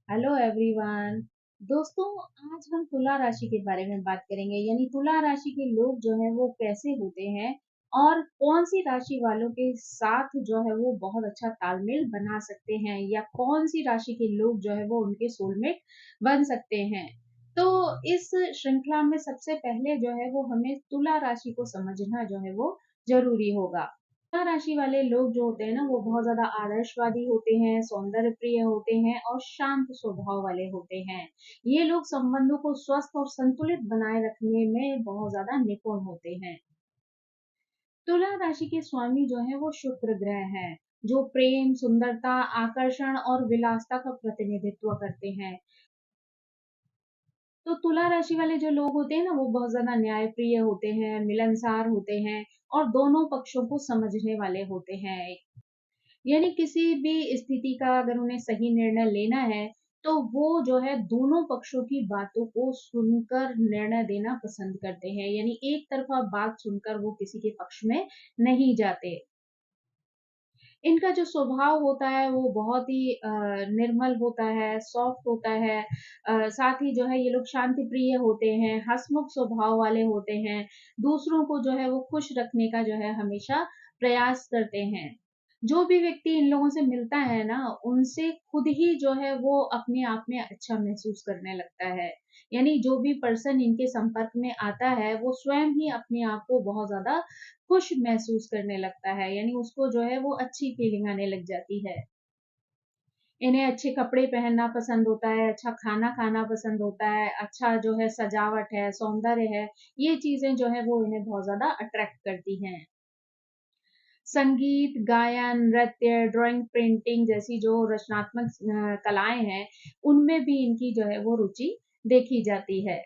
Hello everyone. दोस्तों, आज हम तुला राशि के बारे में बात करेंगे। यानी तुला राशि के लोग जो है वो कैसे होते हैं और कौन सी राशि वालों के साथ जो है वो बहुत अच्छा तालमेल बना सकते हैं, या कौन सी राशि के लोग जो है वो उनके सोलमेट बन सकते हैं। तो इस श्रृंखला में सबसे पहले जो है वो हमें तुला राशि को समझना जो है वो जरूरी होगा। तुला राशि वाले लोग जो होते हैं ना, वो बहुत ज्यादा आदर्शवादी होते हैं, सौंदर्य प्रिय होते हैं और शांत स्वभाव वाले होते हैं। ये लोग संबंधों को स्वस्थ और संतुलित बनाए रखने में बहुत ज्यादा निपुण होते हैं। तुला राशि के स्वामी जो है वो शुक्र ग्रह हैं, जो प्रेम, सुंदरता, आकर्षण और विलासता का प्रतिनिधित्व करते हैं। तो तुला राशि वाले जो लोग होते हैं ना, वो बहुत ज्यादा न्यायप्रिय होते हैं, मिलनसार होते हैं और दोनों पक्षों को समझने वाले होते हैं। यानी किसी भी स्थिति का अगर उन्हें सही निर्णय लेना है, तो वो जो है दोनों पक्षों की बातों को सुनकर निर्णय देना पसंद करते हैं। यानी एक तरफा बात सुनकर वो किसी के पक्ष में नहीं जाते। इनका जो स्वभाव होता है वो बहुत ही निर्मल होता है, सॉफ्ट होता है। साथ ही जो है ये लोग शांति प्रिय होते हैं, हंसमुख स्वभाव वाले होते हैं। दूसरों को जो है वो खुश रखने का जो है हमेशा प्रयास करते हैं। जो भी व्यक्ति इन लोगों से मिलता है ना, उनसे खुद ही जो है वो अपने आप में अच्छा महसूस करने लगता है। यानी जो भी पर्सन इनके संपर्क में आता है, वो स्वयं ही अपने आप को बहुत ज़्यादा खुश महसूस करने लगता है। यानी उसको जो है वो अच्छी फीलिंग आने लग जाती है। इन्हें अच्छे कपड़े पहनना पसंद होता है, अच्छा खाना खाना पसंद होता है, अच्छा जो है सजावट है, सौंदर्य है, ये चीज़ें जो है वो इन्हें बहुत ज़्यादा अट्रैक्ट करती हैं। संगीत, गायन, नृत्य, ड्राइंग, पेंटिंग जैसी जो रचनात्मक कलाएँ हैं, उनमें भी इनकी जो है वो रुचि देखी जाती है।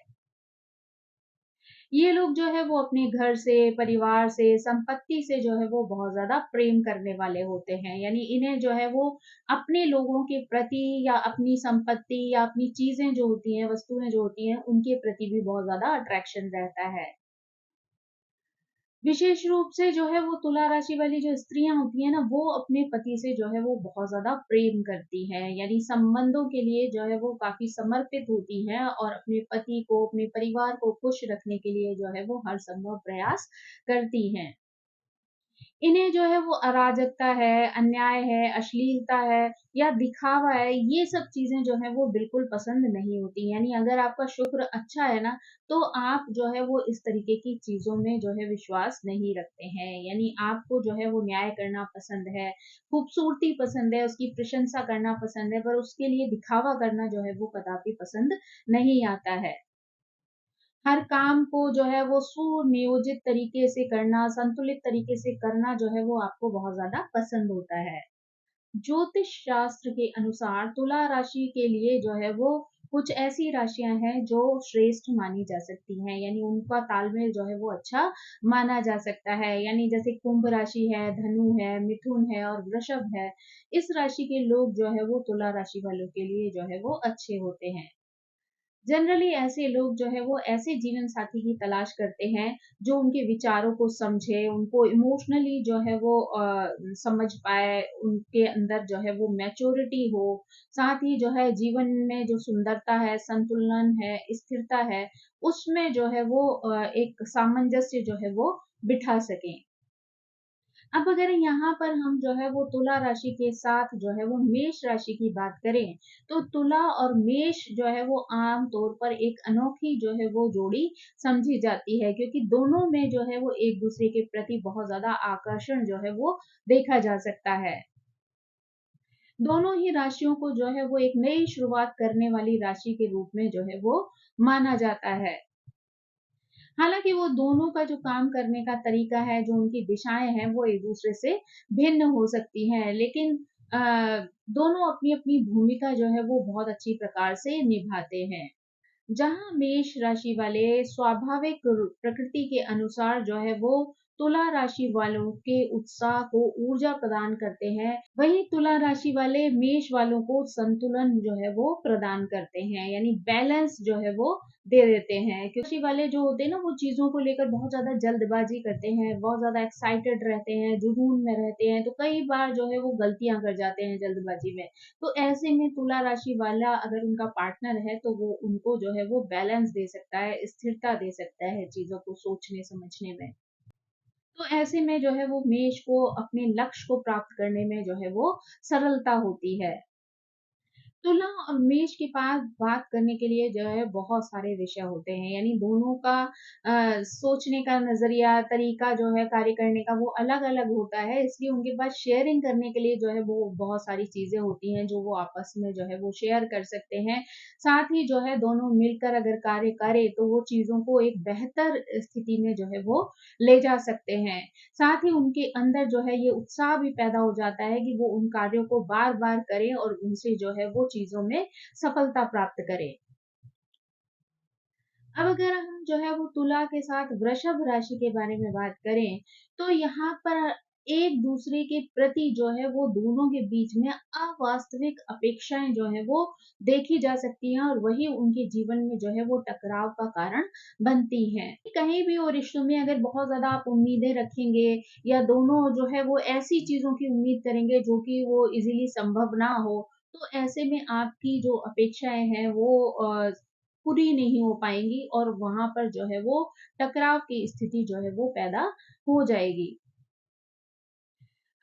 ये लोग जो है वो अपने घर से, परिवार से, संपत्ति से जो है वो बहुत ज़्यादा प्रेम करने वाले होते हैं। यानी इन्हें जो है वो अपने लोगों के प्रति या अपनी संपत्ति या अपनी चीज़ें जो होती हैं, वस्तुएँ जो होती हैं, उनके प्रति भी बहुत ज़्यादा अट्रैक्शन रहता है। विशेष रूप से जो है वो तुला राशि वाली जो स्त्रियाँ होती हैं ना, वो अपने पति से जो है वो बहुत ज़्यादा प्रेम करती हैं। यानी संबंधों के लिए जो है वो काफ़ी समर्पित होती हैं और अपने पति को, अपने परिवार को खुश रखने के लिए जो है वो हर संभव प्रयास करती हैं। इन्हें जो है वो अराजकता है, अन्याय है, अश्लीलता है या दिखावा है, ये सब चीज़ें जो हैं वो बिल्कुल पसंद नहीं होती। यानी अगर आपका शुक्र अच्छा है ना, तो आप जो है वो इस तरीके की चीज़ों में जो है विश्वास नहीं रखते हैं। यानी आपको जो है वो न्याय करना पसंद है, खूबसूरती पसंद है, उसकी प्रशंसा करना पसंद है, पर उसके लिए दिखावा करना जो है वो कदापि पसंद नहीं आता है। हर काम को जो है वो सुनियोजित तरीके से करना, संतुलित तरीके से करना जो है वो आपको बहुत ज़्यादा पसंद होता है। ज्योतिष शास्त्र के अनुसार तुला राशि के लिए जो है वो कुछ ऐसी राशियाँ हैं जो श्रेष्ठ मानी जा सकती हैं। यानी उनका तालमेल जो है वो अच्छा माना जा सकता है। यानी जैसे कुंभ राशि है, धनु है, मिथुन है और वृषभ है। इस राशि के लोग जो है वो तुला राशि वालों के लिए जो है वो अच्छे होते हैं। जनरली ऐसे लोग जो है वो ऐसे जीवन साथी की तलाश करते हैं जो उनके विचारों को समझे, उनको इमोशनली जो है वो समझ पाए, उनके अंदर जो है वो मैच्योरिटी हो, साथ ही जो है जीवन में जो सुंदरता है, संतुलन है, स्थिरता है, उसमें जो है वो एक सामंजस्य जो है वो बिठा सकें। अब अगर यहाँ पर हम जो है वो तुला राशि के साथ जो है वो मेष राशि की बात करें, तो तुला और मेष जो है वो आम तौर पर एक अनोखी जो है वो जोड़ी समझी जाती है, क्योंकि दोनों में जो है वो एक दूसरे के प्रति बहुत ज्यादा आकर्षण जो है वो देखा जा सकता है। दोनों ही राशियों को जो है वो एक नई शुरुआत करने वाली राशि के रूप में जो है वो माना जाता है। हालाँकि वो दोनों का जो काम करने का तरीका है, जो उनकी दिशाएँ हैं, वो एक-दूसरे से भिन्न हो सकती हैं, लेकिन अ, दोनों अपनी-अपनी भूमिका जो है वो बहुत अच्छी प्रकार से निभाते हैं। जहाँ मेष राशि वाले स्वाभाविक प्रकृति के अनुसार जो है वो तुला राशि वालों के उत्साह को ऊर्जा प्रदान करते हैं, वहीं तुला राशि वाले मेष वालों को संतुलन जो है वो प्रदान करते हैं, यानी बैलेंस जो है वो दे देते हैं। कृषि वाले जो होते हैं ना, वो चीजों को लेकर बहुत ज्यादा जल्दबाजी करते हैं, बहुत ज्यादा एक्साइटेड रहते हैं, जुनून में रहते हैं, तो कई बार जो है वो गलतियां कर जाते हैं जल्दबाजी में। तो ऐसे में तुला राशि वाला अगर उनका पार्टनर है तो वो उनको जो है वो बैलेंस दे सकता है, स्थिरता दे सकता है चीजों को सोचने समझने में। तो ऐसे में जो है वो मेष को अपने लक्ष्य को प्राप्त करने में जो है वो सरलता होती है। तुला और मेष के पास बात करने के लिए जो है बहुत सारे विषय होते हैं, यानी दोनों का सोचने का नजरिया, तरीका जो है कार्य करने का वो अलग अलग होता है, इसलिए उनके पास शेयरिंग करने के लिए जो है वो बहुत सारी चीजें होती हैं जो वो आपस में जो है वो शेयर कर सकते हैं। साथ ही जो है दोनों मिलकर अगर कार्य करें तो वो चीजों को एक बेहतर स्थिति में जो है वो ले जा सकते हैं। साथ ही उनके अंदर जो है ये उत्साह भी पैदा हो जाता है कि वो उन कार्यों को बार-बार करें और उनसे जो है वो चीज़ों में सफलता प्राप्त करें। अब अगर हम जो है वो तुला के साथ वृषभ राशि के बारे में बात करें, तो यहाँ पर एक दूसरे के प्रति जो है वो दोनों के बीच में अवास्तविक अपेक्षाएं जो है वो देखी जा सकती हैं, और वही उनके जीवन में जो है वो टकराव का कारण बनती हैं। कहीं भी हो रिश्तों में अगर बहुत ज्यादा आप उम्मीदें रखेंगे, या दोनों जो है वो ऐसी चीजों की उम्मीद करेंगे जो कि वो इजीली संभव ना हो, तो ऐसे में आपकी जो अपेक्षाएं हैं वो पूरी नहीं हो पाएँगी, और वहाँ पर जो है वो टकराव की स्थिति जो है वो पैदा हो जाएगी।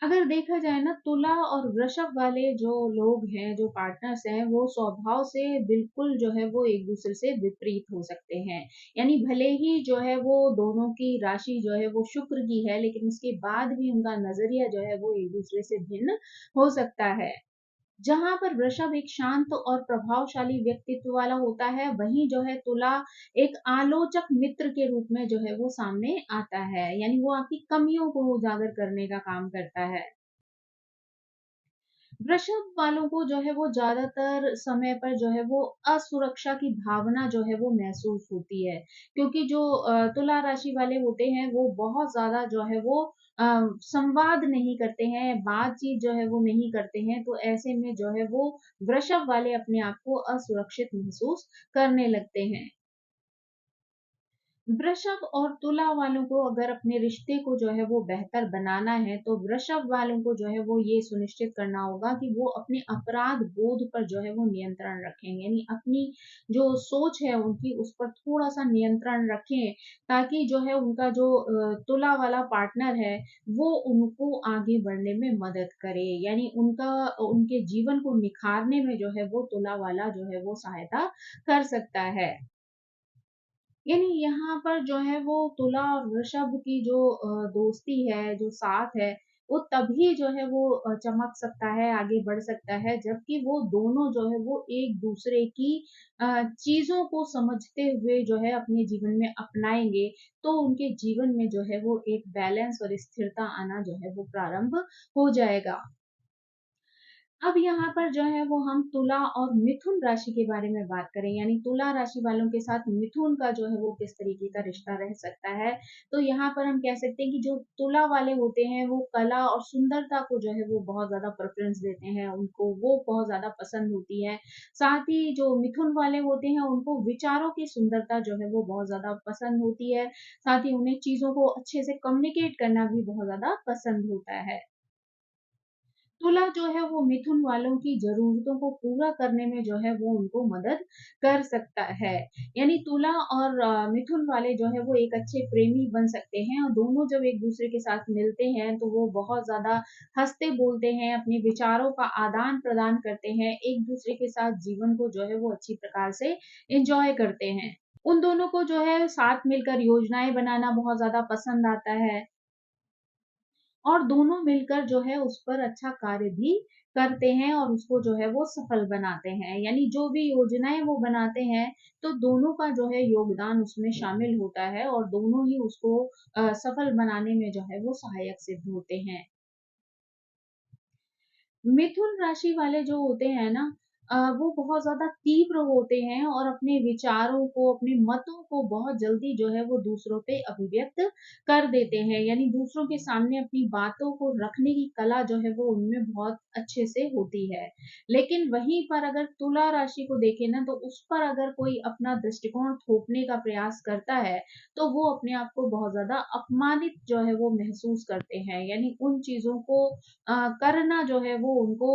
अगर देखा जाए ना, तुला और वृषभ वाले जो लोग हैं, जो पार्टनर्स हैं, वो स्वभाव से बिल्कुल जो है वो एक-दूसरे से विपरीत हो सकते हैं। यानी भले ही जो है वो दोनों की राशि जो है वो शुक्र की है, लेकिन उसके बाद भी उनका नज़रिया जो है वो एक-दूसरे से भिन्न हो सकता है। जहाँ पर वृषभ एक शांत और प्रभावशाली व्यक्तित्व वाला होता है, वहीं जो है तुला एक आलोचक मित्र के रूप में जो है वो सामने आता है, यानी वो आपकी कमियों को उजागर करने का काम करता है। वृषभ वालों को जो है वो ज्यादातर समय पर जो है वो असुरक्षा की भावना जो है वो महसूस होती है, क्योंकि जो तुला राशि वाले होते हैं वो बहुत ज्यादा जो है वो संवाद नहीं करते हैं, बातचीत जो है वो नहीं करते हैं, तो ऐसे में जो है वो वृषभ वाले अपने आप को असुरक्षित महसूस करने लगते हैं। वृषभ और तुला वालों को अगर अपने रिश्ते को जो है वो बेहतर बनाना है, तो वृषभ वालों को जो है वो ये सुनिश्चित करना होगा कि वो अपने अपराध बोध पर जो है वो नियंत्रण रखेंगे, यानी अपनी जो सोच है उनकी उस पर थोड़ा सा नियंत्रण रखें, ताकि जो है उनका जो तुला वाला पार्टनर है वो उनको आगे बढ़ने में मदद करे, यानी उनका उनके जीवन को निखारने में जो है वो तुला वाला जो है वो सहायता कर सकता है। यानी यहाँ पर जो है वो तुला और वृषभ की जो दोस्ती है, जो साथ है, वो तभी जो है वो चमक सकता है, आगे बढ़ सकता है, जबकि वो दोनों जो है वो एक-दूसरे की चीज़ों को समझते हुए जो है अपने जीवन में अपनाएँगे, तो उनके जीवन में जो है वो एक बैलेंस और स्थिरता आना जो है वो प्रारंभ हो जाएगा। अब यहाँ पर जो है वो हम तुला और मिथुन राशि के बारे में बात करें, यानी तुला राशि वालों के साथ मिथुन का जो है वो किस तरीके का रिश्ता रह सकता है। तो यहाँ पर हम कह सकते हैं कि जो तुला वाले होते हैं वो कला और सुंदरता को जो है वो बहुत ज़्यादा प्रेफ़रेंस देते हैं, उनको वो बहुत ज़्यादा पसंद होती है। साथ ही जो मिथुन वाले होते हैं उनको विचारों की सुंदरता जो है वो बहुत ज़्यादा पसंद होती है। साथ ही उन्हें चीज़ों को अच्छे से कम्युनिकेट करना भी बहुत ज़्यादा पसंद होता है। तुला जो है वो मिथुन वालों की ज़रूरतों को पूरा करने में जो है वो उनको मदद कर सकता है। यानी तुला और मिथुन वाले जो है वो एक अच्छे प्रेमी बन सकते हैं, और दोनों जब एक-दूसरे के साथ मिलते हैं तो वो बहुत ज़्यादा हँसते-बोलते हैं, अपने विचारों का आदान-प्रदान करते हैं, एक-दूसरे के साथ जीवन को जो है वो अच्छी प्रकार से एन्जॉय करते हैं। उन दोनों को जो है साथ मिलकर योजनाएँ बनाना बहुत ज़्यादा पसंद आता है। और दोनों मिलकर जो है उस पर अच्छा कार्य भी करते हैं, और उसको जो है वो सफल बनाते हैं। यानी जो भी योजनाएँ वो बनाते हैं, तो दोनों का जो है योगदान उसमें शामिल होता है, और दोनों ही उसको सफल बनाने में जो है वो सहायक सिद्ध होते हैं। मिथुन राशि वाले जो होते हैं ना, वो बहुत ज़्यादा तीव्र होते हैं और अपने विचारों को, अपने मतों को बहुत जल्दी जो है वो दूसरों पे अभिव्यक्त कर देते हैं। यानी दूसरों के सामने अपनी बातों को रखने की कला जो है वो उनमें बहुत अच्छे से होती है। लेकिन वहीं पर अगर तुला राशि को देखें ना, तो उस पर अगर कोई अपना दृष्टिकोण थोपने का प्रयास करता है, तो वो अपने आप को बहुत ज़्यादा अपमानित जो है वो महसूस करते हैं। यानी उन चीज़ों को करना जो है वो उनको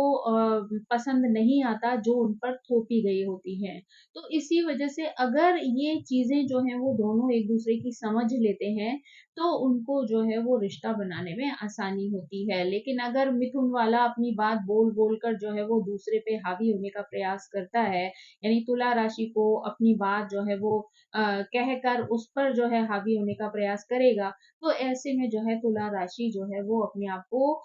पसंद नहीं आता जो उन पर थोपी गई होती हैं। तो इसी वजह से अगर ये चीज़ें जो हैं वो दोनों एक-दूसरे की समझ लेते हैं, तो उनको जो है वो रिश्ता बनाने में आसानी होती है। लेकिन अगर मिथुन वाला अपनी बात बोल-बोल कर जो है वो दूसरे पे हावी होने का प्रयास करता है, यानी तुला राशि को अपनी बात जो है वो कहकर उस पर जो है हावी होने का प्रयास करेगा, तो ऐसे में जो है तुला राशि जो है वो अपने आप को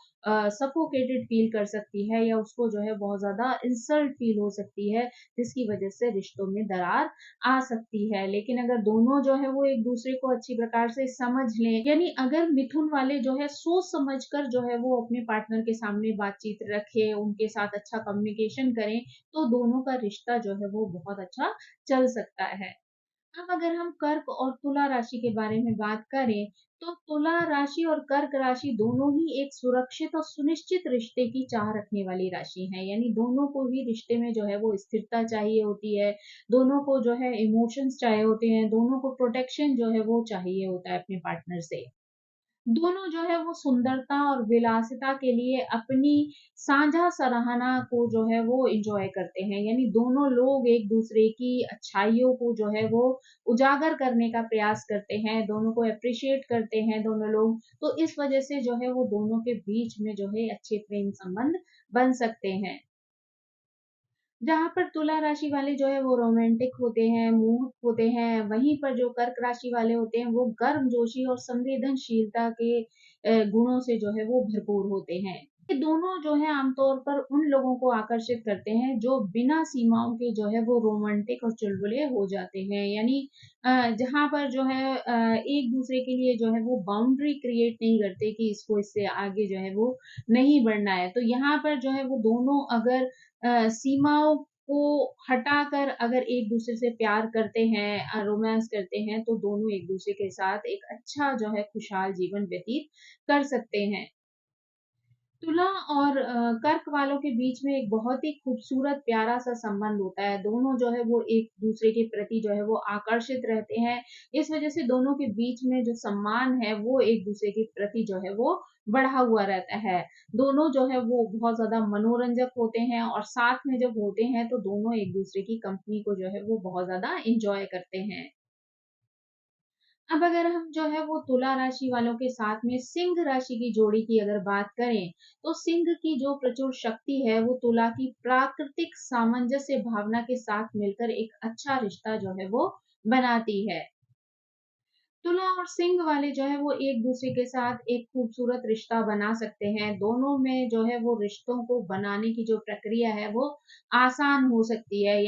सफोकेटेड फील कर सकती है या उसको जो है बहुत ज़्यादा इंसल्ट फील हो सकती है, जिसकी वजह से रिश्तों में दरार आ सकती है। लेकिन अगर दोनों जो है वो एक-दूसरे को अच्छी प्रकार से समझ लें, यानी अगर मिथुन वाले जो है सोच समझ कर जो है वो अपने पार्टनर के सामने बातचीत रखें, उनके साथ अच्छा कम्युनिकेशन करें, तो दोनों का रिश्ता जो है वो बहुत अच्छा चल सकता है। अब अगर हम कर्क और तुला राशि के बारे में बात करें, तो तुला राशि और कर्क राशि दोनों ही एक सुरक्षित और सुनिश्चित रिश्ते की चाह रखने वाली राशि हैं। यानी दोनों को ही रिश्ते में जो है वो स्थिरता चाहिए होती है, दोनों को जो है इमोशंस चाहिए होते हैं, दोनों को प्रोटेक्शन जो है वो चाहिए होता है अपने पार्टनर से। दोनों जो है वो सुंदरता और विलासिता के लिए अपनी साझा सराहना को जो है वो एन्जॉय करते हैं। यानी दोनों लोग एक-दूसरे की अच्छाइयों को जो है वो उजागर करने का प्रयास करते हैं, दोनों को एप्रिशिएट करते हैं दोनों लोग। तो इस वजह से जो है वो दोनों के बीच में जो है अच्छे प्रेम संबंध बन सकते हैं। जहाँ पर तुला राशि वाले जो है वो रोमांटिक होते हैं, मोहक होते हैं, वहीं पर जो कर्क राशि वाले होते हैं, वो गर्मजोशी और संवेदनशीलता के गुणों से जो है वो भरपूर होते हैं। ये दोनों जो है आमतौर पर उन लोगों को आकर्षित करते हैं, जो बिना सीमाओं के जो है वो रोमांटिक और चुलबुले हो जाते हैं। यानी जहाँ पर जो है एक-दूसरे के लिए जो है वो बाउंड्री क्रिएट नहीं करते कि इसको इससे आगे जो है वो नहीं बढ़ना है। तो यहाँ पर जो है वो दोनों अगर सीमाओं को हटाकर अगर एक-दूसरे से प्यार करते हैं रोमांस करते हैं, तो दोनों एक-दूसरे के साथ एक अच्छा जो है खुशहाल जीवन व्यतीत कर सकते हैं। तुला और कर्क वालों के बीच में एक बहुत ही खूबसूरत प्यारा-सा संबंध होता है। दोनों जो है वो एक-दूसरे के प्रति जो है वो आकर्षित रहते हैं। इस वज़ह से दोनों के बीच में जो सम्मान है वो एक-दूसरे के प्रति जो है वो बढ़ा हुआ रहता है। दोनों जो है वो बहुत ज़्यादा मनोरंजक होते हैं और साथ में जब होते हैं तो दोनों एक-दूसरे की कंपनी को जो है वो बहुत ज़्यादा एन्जॉय करते हैं। अब अगर हम जो है वो तुला राशि वालों के साथ में सिंह राशि की जोड़ी की अगर बात करें, तो सिंह की जो प्रचुर शक्ति है वो तुला की प्राकृतिक सामंजस्य भावना के साथ मिलकर एक अच्छा रिश्ता जो है वो बनाती है। तुला और सिंह वाले जो है वो एक-दूसरे के साथ एक खूबसूरत रिश्ता बना सकते हैं। दोनों में जो है वो रिश्तों को बनाने की जो प्रक्रिया है वो आसान हो सकती है।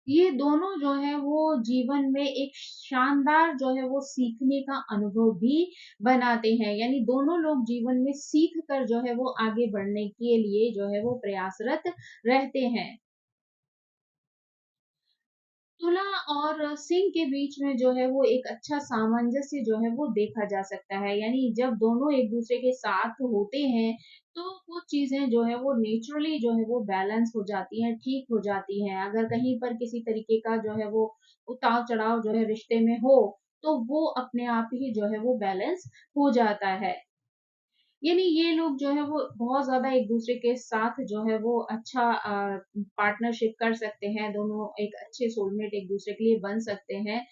ये दोनों जो है वो जीवन में एक शानदार जो है वो सीखने का अनुभव भी बनाते हैं। यानी दोनों लोग जीवन में सीख कर जो है वो आगे बढ़ने के लिए जो है वो प्रयासरत रहते हैं। तुला और सिंह के बीच में जो है वो एक अच्छा सामंजस्य जो है वो देखा जा सकता है। यानी जब दोनों एक-दूसरे के साथ होते हैं, तो कुछ चीज़ें जो है वो नेचुरली जो है वो बैलेंस हो जाती हैं, ठीक हो जाती हैं। अगर कहीं पर किसी तरीके का जो है वो उतार-चढ़ाव जो है रिश्ते में हो, तो वो अपने आप ही जो है वो बैलेंस हो जाता है। यानी ये लोग जो है वो बहुत ज़्यादा एक-दूसरे के साथ जो है वो अच्छा पार्टनरशिप कर सकते हैं, दोनों एक अच्छे सोलमेट एक-दूसरे के लिए बन सकते हैं।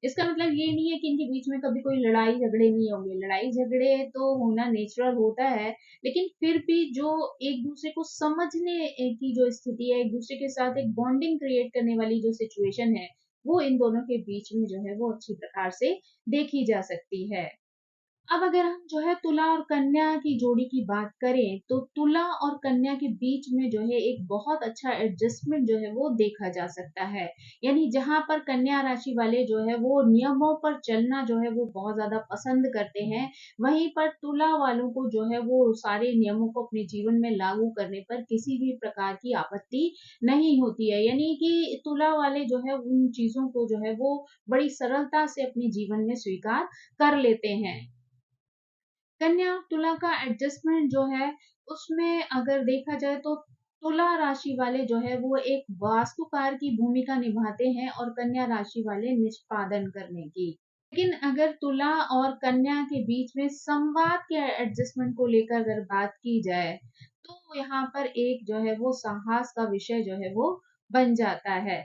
इसका मतलब ये नहीं है कि इनके बीच में कभी कोई लड़ाई-झगड़े नहीं होंगे, लड़ाई-झगड़े तो होना नेचुरल होता है, लेकिन फिर भी जो एक-दूसरे को समझने की जो स्थिति है, एक-दूसरे के साथ एक बॉन्डिंग क्रिएट करने वाली जो सिचुएशन है, वो इन दोनों के बीच में जो है वो अच्छी प्रकार से देखी जा सकती है। अब अगर हम जो है तुला और कन्या की जोड़ी की बात करें, तो तुला और कन्या के बीच में जो है एक बहुत अच्छा एडजस्टमेंट जो है वो देखा जा सकता है। यानी जहाँ पर कन्या राशि वाले जो है वो नियमों पर चलना जो है वो बहुत ज़्यादा पसंद करते हैं, वहीं पर तुला वालों को जो है वो सारे नियमों को अपने जीवन में लागू करने पर किसी भी प्रकार की आपत्ति नहीं होती है। यानी कि तुला वाले जो है उन चीज़ों को जो है वो बड़ी सरलता से अपने जीवन में स्वीकार कर लेते हैं। कन्या और तुला का एडजस्टमेंट जो है उसमें अगर देखा जाए तो तुला राशि वाले जो है वो एक वास्तुकार की भूमिका निभाते हैं और कन्या राशि वाले निष्पादन करने की। लेकिन अगर तुला और कन्या के बीच में संवाद के एडजस्टमेंट को लेकर अगर बात की जाए, तो यहाँ पर एक जो है वो साहस का विषय जो है वो बन जाता है।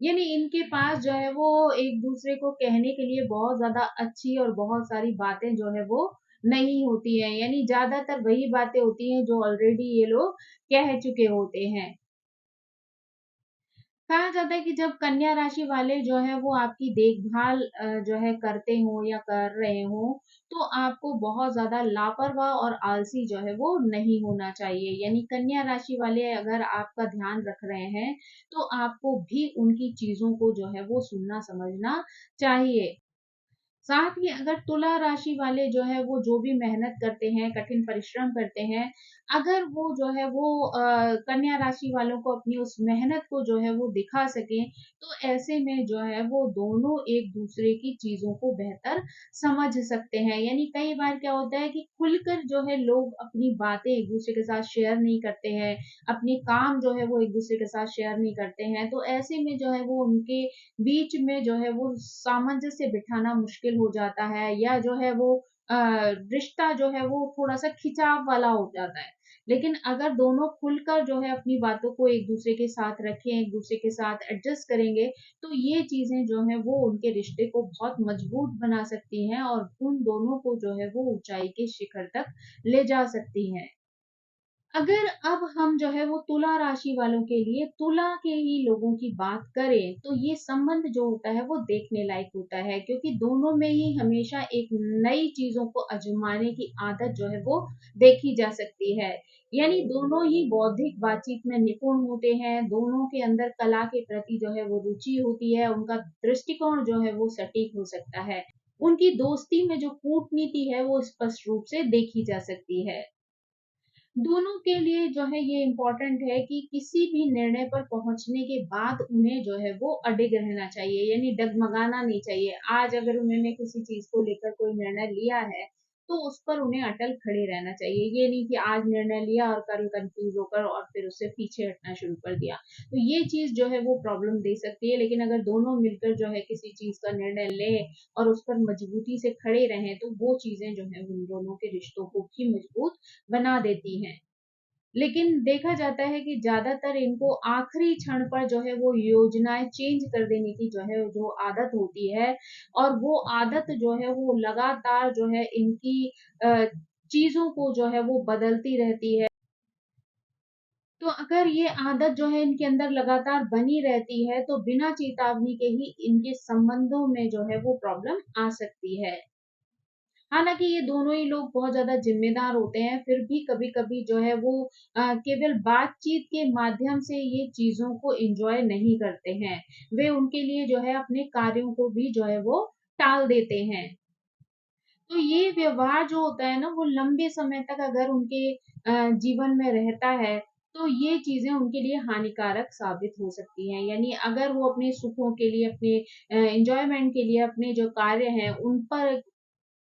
यानी इनके पास जो है वो एक दूसरे को कहने के लिए बहुत ज्यादा अच्छी और बहुत सारी बातें जो है वो नहीं होती है। यानी ज्यादातर वही बातें होती हैं जो ऑलरेडी ये लोग कह चुके होते हैं। कहा जाता है कि जब कन्या राशि वाले जो है वो आपकी देखभाल जो है करते हो या कर रहे हो, तो आपको बहुत ज्यादा लापरवाह और आलसी जो है वो नहीं होना चाहिए। यानी कन्या राशि वाले अगर आपका ध्यान रख रहे हैं, तो आपको भी उनकी चीजों को जो है वो सुनना समझना चाहिए। साथ ही अगर तुला राशि वाले जो है वो जो भी मेहनत करते हैं, कठिन परिश्रम करते हैं, अगर वो जो है वो कन्या राशि वालों को अपनी उस मेहनत को जो है वो दिखा सकें, तो ऐसे में जो है वो दोनों एक दूसरे की चीजों को बेहतर समझ सकते हैं। यानी कई बार क्या होता है कि खुलकर जो है लोग अपनी बातें एक दूसरे के साथ शेयर नहीं करते हैं, अपने काम जो है वो एक दूसरे के साथ शेयर नहीं करते हैं, तो ऐसे में जो है वो उनके बीच में जो है वो सामंजस्य बिठाना मुश्किल हो जाता है, या जो है वो रिश्ता जो है वो थोड़ा-सा खिंचाव वाला हो जाता है। लेकिन अगर दोनों खुलकर जो है अपनी बातों को एक दूसरे के साथ रखें, एक दूसरे के साथ एडजस्ट करेंगे, तो ये चीज़ें जो हैं वो उनके रिश्ते को बहुत मजबूत बना सकती हैं और उन दोनों को जो है वो ऊँचाई के शिखर तक ले जा सकती हैं। अगर अब हम जो है वो तुला राशि वालों के लिए तुला के ही लोगों की बात करें, तो ये संबंध जो होता है वो देखने लायक होता है, क्योंकि दोनों में ही हमेशा एक नई चीजों को आजमाने की आदत जो है वो देखी जा सकती है। यानी दोनों ही बौद्धिक बातचीत में निपुण होते हैं, दोनों के अंदर कला के प्रति जो है वो रुचि होती है, उनका दृष्टिकोण जो है वो सटीक हो सकता है। उनकी दोस्ती में जो कूटनीति है वो स्पष्ट रूप से देखी जा सकती है। दोनों के लिए जो है ये इम्पोर्टेंट है कि किसी भी निर्णय पर पहुंचने के बाद उन्हें जो है वो अडिग रहना चाहिए, यानी डगमगाना नहीं चाहिए। आज अगर उन्होंने किसी चीज को लेकर कोई निर्णय लिया है, तो उस पर उन्हें अटल खड़े रहना चाहिए। ये नहीं कि आज निर्णय लिया और कल कंफ्यूज होकर और फिर उससे पीछे हटना शुरू कर दिया। तो ये चीज जो है वो प्रॉब्लम दे सकती है। लेकिन अगर दोनों मिलकर जो है किसी चीज का निर्णय ले और उस पर मजबूती से खड़े रहें, तो वो चीजें जो है उन दोनों के रिश्तों को भी मजबूत बना देती हैं। लेकिन देखा जाता है कि ज़्यादातर इनको आखिरी क्षण पर जो है वो योजनाएँ चेंज कर देने की जो है जो आदत होती है, और वो आदत जो है वो लगातार जो है इनकी चीज़ों को जो है वो बदलती रहती है। तो अगर ये आदत जो है इनके अंदर लगातार बनी रहती है, तो बिना चेतावनी के ही इनके संबंधों में जो है वो प्रॉब्लम आ सकती है। हालाँकि ये दोनों ही लोग बहुत ज़्यादा ज़िम्मेदार होते हैं, फिर भी कभी-कभी जो है वो केवल बातचीत के माध्यम से ये चीज़ों को एन्जॉय नहीं करते हैं। वे उनके लिए जो है अपने कार्यों को भी जो है वो टाल देते हैं। तो ये व्यवहार जो होता है ना वो लंबे समय तक अगर उनके जीवन में रहता है, तो ये चीज़ें उनके लिए हानिकारक साबित हो सकती हैं। यानी अगर वो अपने सुखों के लिए, अपने एन्जॉयमेंट के लिए अपने जो कार्य हैं, उन पर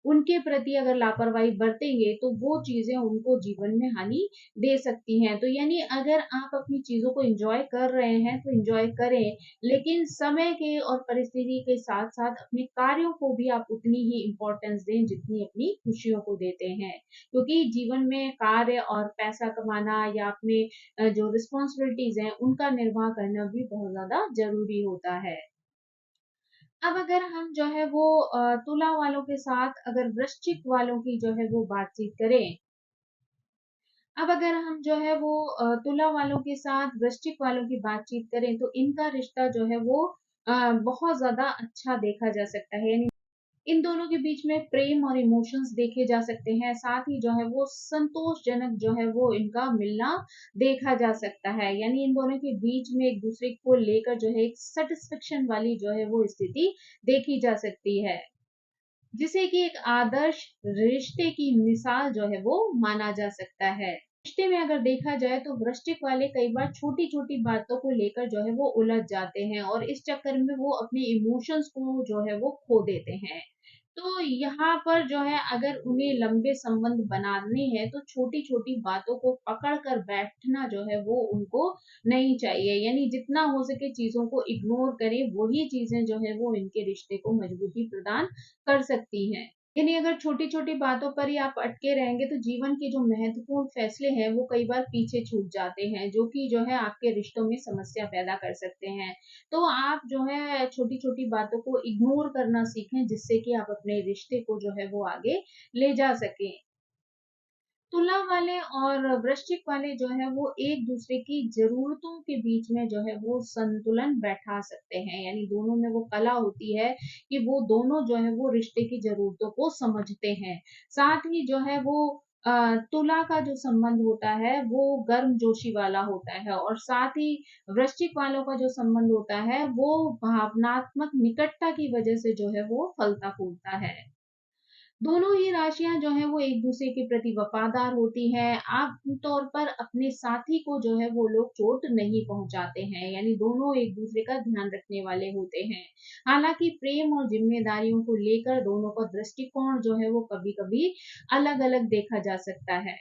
उनके प्रति अगर लापरवाही बरतेंगे, तो वो चीज़ें उनको जीवन में हानि दे सकती हैं। तो यानी अगर आप अपनी चीज़ों को एन्जॉय कर रहे हैं, तो एन्जॉय करें, लेकिन समय के और परिस्थिति के साथ-साथ अपने कार्यों को भी आप उतनी ही इम्पोर्टेंस दें, जितनी अपनी खुशियों को देते हैं। क्योंकि जीवन में कार्य और पैसा कमाना या अपने जो रिस्पॉन्सिबिलिटीज़ हैं, उनका निर्वाह करना भी बहुत ज़्यादा ज़रूरी होता है। अब अगर हम जो है वो तुला वालों के साथ अगर वृश्चिक वालों की जो है वो बातचीत करें, अब अगर हम जो है वो तुला वालों के साथ वृश्चिक वालों की बातचीत करें, तो इनका रिश्ता जो है वो बहुत ज़्यादा अच्छा देखा जा सकता है। इन दोनों के बीच में प्रेम और इमोशंस देखे जा सकते हैं, साथ ही जो है वो संतोषजनक जो है वो इनका मिलना देखा जा सकता है। यानी इन दोनों के बीच में एक दूसरे को लेकर जो है एक सैटिस्फैक्शन वाली जो है वो स्थिति देखी जा सकती है, जिसे कि एक आदर्श रिश्ते की मिसाल जो है वो माना जा सकता है। रिश्ते में अगर देखा जाए तो वृश्चिक वाले कई बार छोटी-छोटी बातों को लेकर जो है वो उलझ जाते हैं और इस चक्कर में वो अपने इमोशंस को जो है वो खो देते हैं। तो यहाँ पर जो है अगर उन्हें लंबे संबंध बनाने हैं तो छोटी-छोटी बातों को पकड़ कर बैठना जो है वो उनको नहीं चाहिए। यानी जितना हो सके चीज़ों को इग्नोर करें, वही चीज़ें जो है वो इनके रिश्ते को मजबूती प्रदान कर सकती हैं। यानी अगर छोटी-छोटी बातों पर ही आप अटके रहेंगे तो जीवन के जो महत्वपूर्ण फैसले हैं वो कई बार पीछे छूट जाते हैं, जो कि जो है आपके रिश्तों में समस्या पैदा कर सकते हैं। तो आप जो है छोटी-छोटी बातों को इग्नोर करना सीखें, जिससे कि आप अपने रिश्ते को जो है वो आगे ले जा सकें। तुला वाले और वृश्चिक वाले जो है वो एक दूसरे की ज़रूरतों के बीच में जो है वो संतुलन बैठा सकते हैं। यानी दोनों में वो कला होती है कि वो दोनों जो है वो रिश्ते की ज़रूरतों को समझते हैं। साथ ही जो है वो तुला का जो संबंध होता है वो गर्मजोशी वाला होता है और साथ ही वृश्चिक वालों का जो संबंध होता है वो भावनात्मक निकटता की वजह से जो है वो फलता-फूलता है। दोनों ही राशियाँ जो हैं वो एक-दूसरे के प्रति वफ़ादार होती हैं। आम तौर पर अपने साथी को जो है वो लोग चोट नहीं पहुँचाते हैं, यानी दोनों एक-दूसरे का ध्यान रखने वाले होते हैं। हालाँकि प्रेम और ज़िम्मेदारियों को लेकर दोनों का दृष्टिकोण जो है वो कभी-कभी अलग-अलग देखा जा सकता है।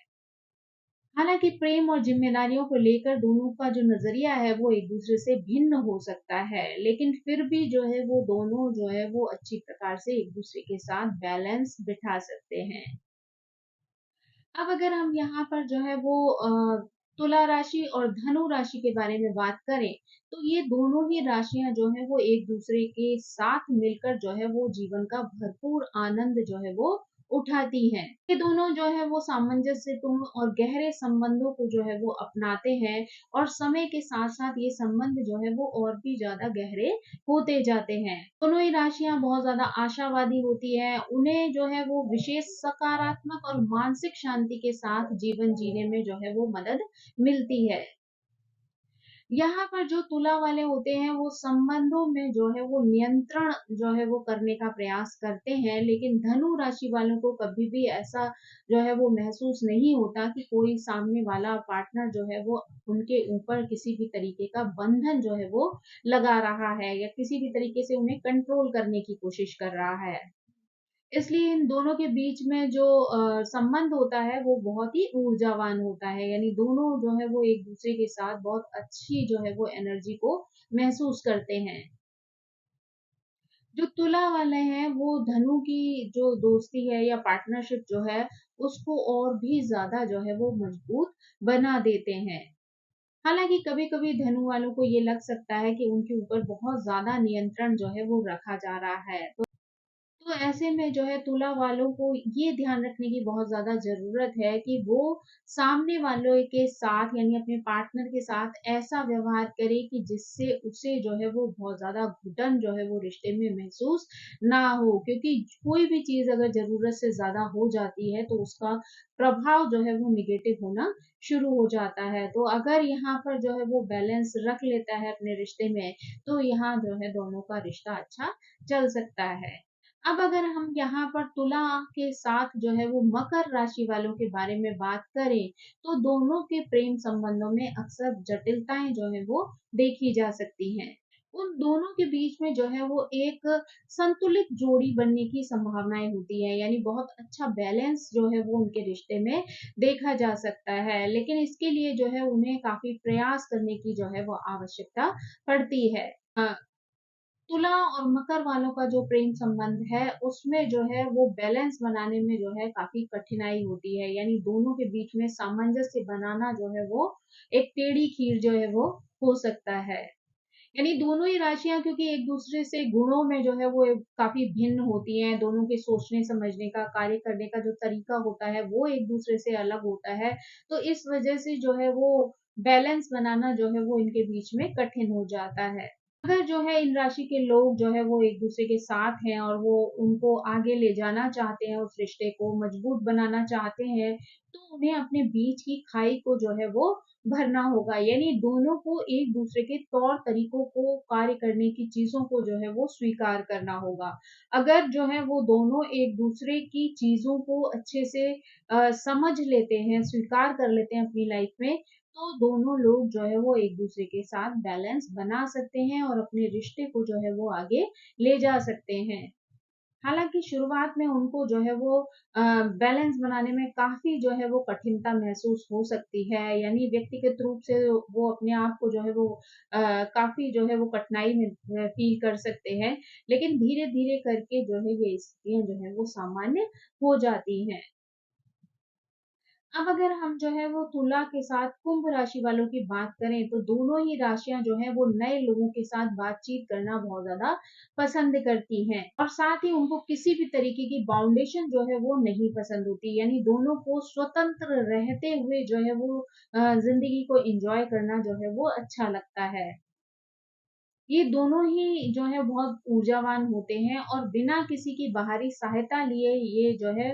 हालाँकि प्रेम और ज़िम्मेदारियों को लेकर दोनों का जो नज़रिया है वो एक-दूसरे से भिन्न हो सकता है, लेकिन फिर भी जो है वो दोनों जो है वो अच्छी प्रकार से एक-दूसरे के साथ बैलेंस बिठा सकते हैं। अब अगर हम यहाँ पर जो है वो तुला राशि और धनु राशि के बारे में बात करें, तो ये दोनों ही राशियाँ जो हैं वो एक-दूसरे के साथ मिलकर जो है वो जीवन का भरपूर आनंद जो है वो उठाती हैं। ये दोनों जो है वो सामंजस्यपूर्ण और गहरे संबंधों को जो है वो अपनाते हैं और समय के साथ-साथ ये संबंध जो है वो और भी ज़्यादा गहरे होते जाते हैं। दोनों ही राशियाँ बहुत ज़्यादा आशावादी होती हैं, उन्हें जो है वो विशेष सकारात्मक और मानसिक शांति के साथ जीवन जीने में जो है वो मदद मिलती है। यहाँ पर जो तुला वाले होते हैं वो संबंधों में जो है वो नियंत्रण जो है वो करने का प्रयास करते हैं, लेकिन धनु राशि वालों को कभी भी ऐसा जो है वो महसूस नहीं होता कि कोई सामने वाला पार्टनर जो है वो उनके ऊपर किसी भी तरीके का बंधन जो है वो लगा रहा है या किसी भी तरीके से उन्हें कंट्रोल करने की कोशिश कर रहा है। इसलिए इन दोनों के बीच में जो संबंध होता है वो बहुत ही ऊर्जावान होता है, यानी दोनों जो है वो एक-दूसरे के साथ बहुत अच्छी जो है वो एनर्जी को महसूस करते हैं। जो तुला वाले हैं वो धनु की जो दोस्ती है या पार्टनरशिप जो है उसको और भी ज़्यादा जो है वो मजबूत बना देते हैं। हालाँकि कभी-कभी धनु वालों को ये लग सकता है कि उनके ऊपर बहुत ज़्यादा नियंत्रण जो है वो रखा जा रहा है। तो ऐसे में जो है तुला वालों को ये ध्यान रखने की बहुत ज़्यादा ज़रूरत है कि वो सामने वालों के साथ यानी अपने पार्टनर के साथ ऐसा व्यवहार करे कि जिससे उसे जो है वो बहुत ज़्यादा घुटन जो है वो रिश्ते में महसूस ना हो। क्योंकि कोई भी चीज़ अगर ज़रूरत से ज़्यादा हो जाती है तो उसका प्रभाव जो है वो नेगेटिव होना शुरू हो जाता है। तो अगर यहाँ पर जो है वो बैलेंस रख लेता है अपने रिश्ते में, तो यहाँ जो है दोनों का रिश्ता अच्छा चल सकता है। अब अगर हम यहाँ पर तुला के साथ जो है वो मकर राशि वालों के बारे में बात करें, तो दोनों के प्रेम संबंधों में अक्सर जटिलताएँ जो है वो देखी जा सकती हैं। उन दोनों के बीच में जो है वो एक संतुलित जोड़ी बनने की संभावनाएँ होती हैं, यानी बहुत अच्छा बैलेंस जो है वो उनके रिश्ते में देखा जा सकता है। लेकिन इसके लिए जो है उन्हें काफ़ी प्रयास करने की जो है वो आवश्यकता पड़ती है। अ तुला और मकर वालों का जो प्रेम संबंध है, उसमें जो है वो बैलेंस बनाने में जो है काफ़ी कठिनाई होती है, यानी दोनों के बीच में सामंजस्य बनाना जो है वो एक टेढ़ी खीर जो है वो हो सकता है। यानी दोनों ही राशियाँ क्योंकि एक-दूसरे से गुणों में जो है वो काफ़ी भिन्न होती हैं, दोनों के सोचने-समझने का, कार्य करने का जो तरीका होता है, वो एक-दूसरे से अलग होता है। तो इस वजह से जो है वो बैलेंस बनाना जो है वो इनके बीच में कठिन हो जाता है। अगर जो है इन राशि के लोग जो है वो एक-दूसरे के साथ हैं और वो उनको आगे ले जाना चाहते हैं, उस रिश्ते को मजबूत बनाना चाहते हैं, तो उन्हें अपने बीच की खाई को जो है वो भरना होगा। यानी दोनों को एक-दूसरे के तौर-तरीकों को, कार्य करने की चीज़ों को जो है वो स्वीकार करना होगा। अगर जो है वो दोनों एक-दूसरे की चीज़ों को अच्छे से समझ लेते हैं, स्वीकार कर लेते हैं अपनी लाइफ में, तो दोनों लोग जो है वो एक-दूसरे के साथ बैलेंस बना सकते हैं और अपने रिश्ते को जो है वो आगे ले जा सकते हैं। हालाँकि शुरुआत में उनको जो है वो बैलेंस बनाने में काफ़ी जो है वो कठिनता महसूस हो सकती है, यानी व्यक्तिगत रूप से वो अपने आप को जो है वो काफ़ी जो है वो कठिनाई में फ़ील कर सकते हैं। लेकिन धीरे-धीरे करके जो है ये स्थितियाँ जो है वो सामान्य हो जाती हैं। अब अगर हम जो है वो तुला के साथ कुंभ राशि वालों की बात करें, तो दोनों ही राशियाँ जो हैं वो नए लोगों के साथ बातचीत करना बहुत ज़्यादा पसंद करती हैं और साथ ही उनको किसी भी तरीके की बाउंडेशन जो है वो नहीं पसंद होती। यानी दोनों को स्वतंत्र रहते हुए जो है वो ज़िंदगी को एन्जॉय करना जो है वो अच्छा लगता है। ये दोनों ही जो है बहुत ऊर्जावान होते हैं और बिना किसी की बाहरी सहायता लिए ये जो है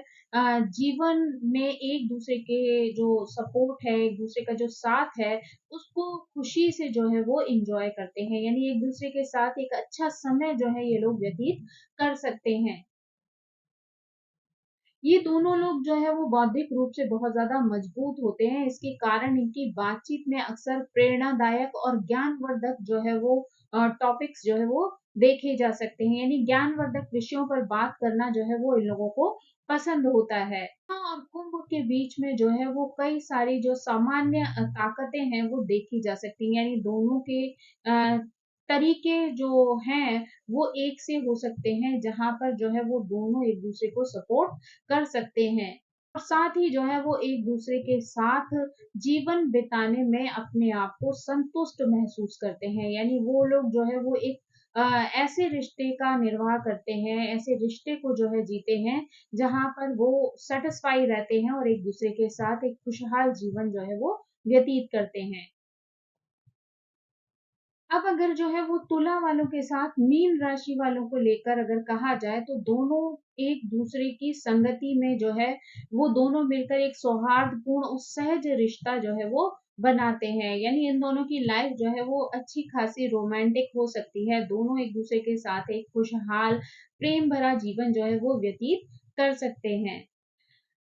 जीवन में एक-दूसरे के जो सपोर्ट है, एक-दूसरे का जो साथ है, उसको खुशी से जो है वो एन्जॉय करते हैं। यानी एक-दूसरे के साथ एक अच्छा समय जो है ये लोग व्यतीत कर सकते हैं। ये दोनों लोग जो है वो बौद्धिक रूप से बहुत ज़्यादा मजबूत होते हैं, इसके कारण इनकी बातचीत में अक्सर प्रेरणादायक और ज्ञानवर्धक जो है वो टॉपिक्स जो है वो देखे जा सकते हैं, यानी ज्ञानवर्धक विषयों पर बात करना जो है वो इन लोगों को पसंद होता है। हाँ, और कुंभ के बीच में जो है वो कई सारी जो सामान्य ताकतें हैं वो देखी जा सकती हैं, यानी दोनों के तरीके जो हैं वो एक से हो सकते हैं, जहाँ पर जो है वो दोनों एक-दूसरे को सपोर्ट कर सकते हैं और साथ ही जो है वो एक-दूसरे के साथ जीवन बिताने में अपने आप को संतुष्ट महसूस करते हैं। यानी वो लोग जो है वो एक अ, ऐसे रिश्ते का निर्वाह करते हैं, ऐसे रिश्ते को जो है जीते हैं, जहाँ पर वो सैटिस्फाई रहते हैं और एक-दूसरे के साथ एक खुशहाल जीवन जो है वो व्यतीत करते हैं। अब अगर जो है वो तुला वालों के साथ मीन राशि वालों को लेकर अगर कहा जाए, तो दोनों एक-दूसरे की संगति में जो है वो दोनों मिलकर एक सौहार्दपूर्ण और सहज रिश्ता जो है वो बनाते हैं। यानी इन दोनों की लाइफ जो है वो अच्छी-खासी रोमांटिक हो सकती है। दोनों एक-दूसरे के साथ एक खुशहाल, प्रेम भरा जीवन जो है वो व्यतीत कर सकते हैं।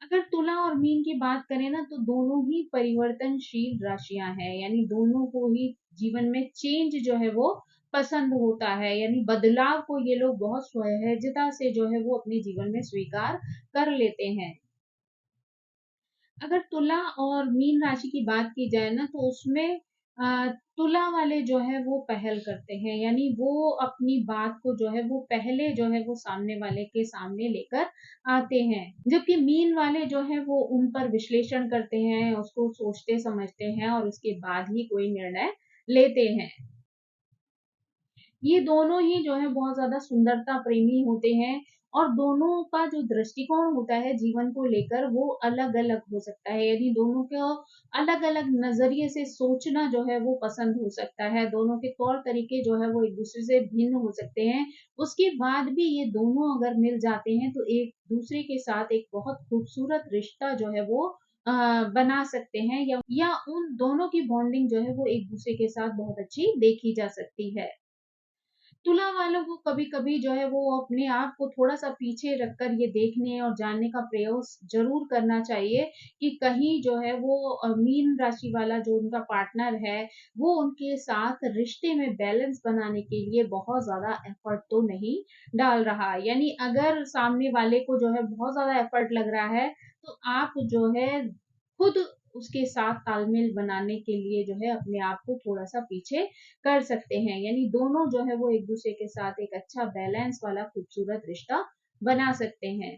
अगर तुला और मीन की बात करें ना, तो दोनों ही परिवर्तनशील राशियां हैं, यानी दोनों को ही जीवन में चेंज जो है वो पसंद होता है, यानी बदलाव को ये लोग बहुत सहजता से जो है वो अपने जीवन में स्वीकार कर लेते हैं। अगर तुला और मीन राशि की बात की जाए ना, तो उसमें तुला वाले जो है वो पहल करते हैं, यानी वो अपनी बात को जो है वो पहले जो है वो सामने वाले के सामने लेकर आते हैं। जबकि मीन वाले जो है वो उन पर विश्लेषण करते हैं, उसको सोचते समझते हैं और उसके बाद ही कोई निर्णय लेते हैं। ये दोनों ही जो है बहुत ज़्यादा सुंदरता प्रेमी होते हैं और दोनों का जो दृष्टिकोण होता है जीवन को लेकर वो अलग-अलग हो सकता है। यदि दोनों को अलग-अलग नज़रिए से सोचना जो है वो पसंद हो सकता है। दोनों के तौर-तरीके जो है वो एक-दूसरे से भिन्न हो सकते हैं। उसके बाद भी ये दोनों अगर मिल जाते हैं, तो एक-दूसरे के साथ एक बहुत खूबसूरत रिश्ता जो है वो बना सकते हैं, या उन दोनों की बॉन्डिंग जो है वो एक-दूसरे के साथ बहुत अच्छी देखी जा सकती है। तुला वालों को कभी-कभी जो है वो अपने आप को थोड़ा-सा पीछे रखकर ये देखने और जानने का प्रयास ज़रूर करना चाहिए कि कहीं जो है वो मीन राशि वाला जो उनका पार्टनर है, वो उनके साथ रिश्ते में बैलेंस बनाने के लिए बहुत ज़्यादा एफर्ट तो नहीं डाल रहा। यानी अगर सामने वाले को जो है बहुत ज़्यादा एफर्ट लग रहा है, तो आप जो है खुद उसके साथ तालमेल बनाने के लिए जो है अपने आप को थोड़ा-सा पीछे कर सकते हैं, यानी दोनों जो है वो एक-दूसरे के साथ एक अच्छा बैलेंस वाला खूबसूरत रिश्ता बना सकते हैं।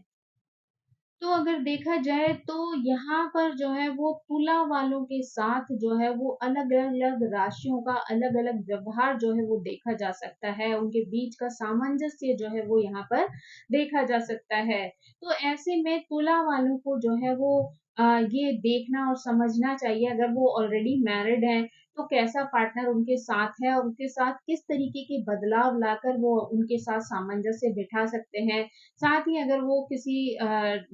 तो अगर देखा जाए, तो यहाँ पर जो है वो तुला वालों के साथ जो है वो अलग-अलग राशियों का अलग-अलग व्यवहार जो है वो देखा जा सकता है। उनके बीच का सामंजस्य जो है वो यहाँ पर देखा जा सकता है। तो ऐसे में तुला वालों को जो है वो ये देखना और समझना चाहिए, अगर वो ऑलरेडी मैरिड हैं, तो कैसा पार्टनर उनके साथ है और उनके साथ किस तरीके के बदलाव लाकर वो उनके साथ सामंजस्य बिठा सकते हैं। साथ ही अगर वो किसी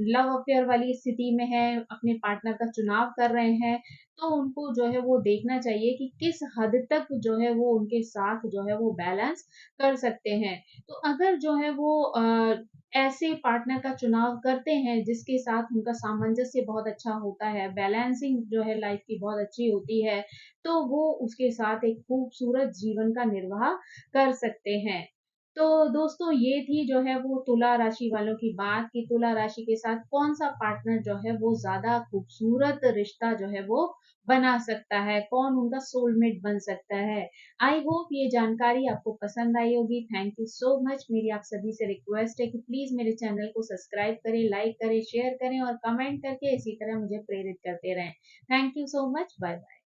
लव अफेयर वाली स्थिति में है, अपने पार्टनर का चुनाव कर रहे हैं, तो उनको जो है वो देखना चाहिए कि किस हद तक जो है वो उनके साथ जो है वो बैलेंस कर सकते हैं। तो अगर जो है वो ऐसे पार्टनर का चुनाव करते हैं जिसके साथ उनका सामंजस्य बहुत अच्छा होता है, बैलेंसिंग जो है लाइफ की बहुत अच्छी होती है, तो वो उसके साथ एक खूबसूरत जीवन का निर्वाह कर सकते हैं। तो दोस्तों ये थी जो है वो तुला राशि वालों की बात कि तुला राशि के साथ कौन-सा पार्टनर जो है वो ज़्यादा खूबसूरत रिश्ता जो है वो बना सकता है, कौन उनका सोलमेट बन सकता है। आई होप ये जानकारी आपको पसंद आई होगी। Thank you so much. मेरी आप सभी से रिक्वेस्ट है कि प्लीज़ मेरे चैनल को सब्सक्राइब करें, लाइक करें, शेयर करें और कमेंट करके इसी तरह मुझे प्रेरित करते रहें। Thank you so much. Bye bye.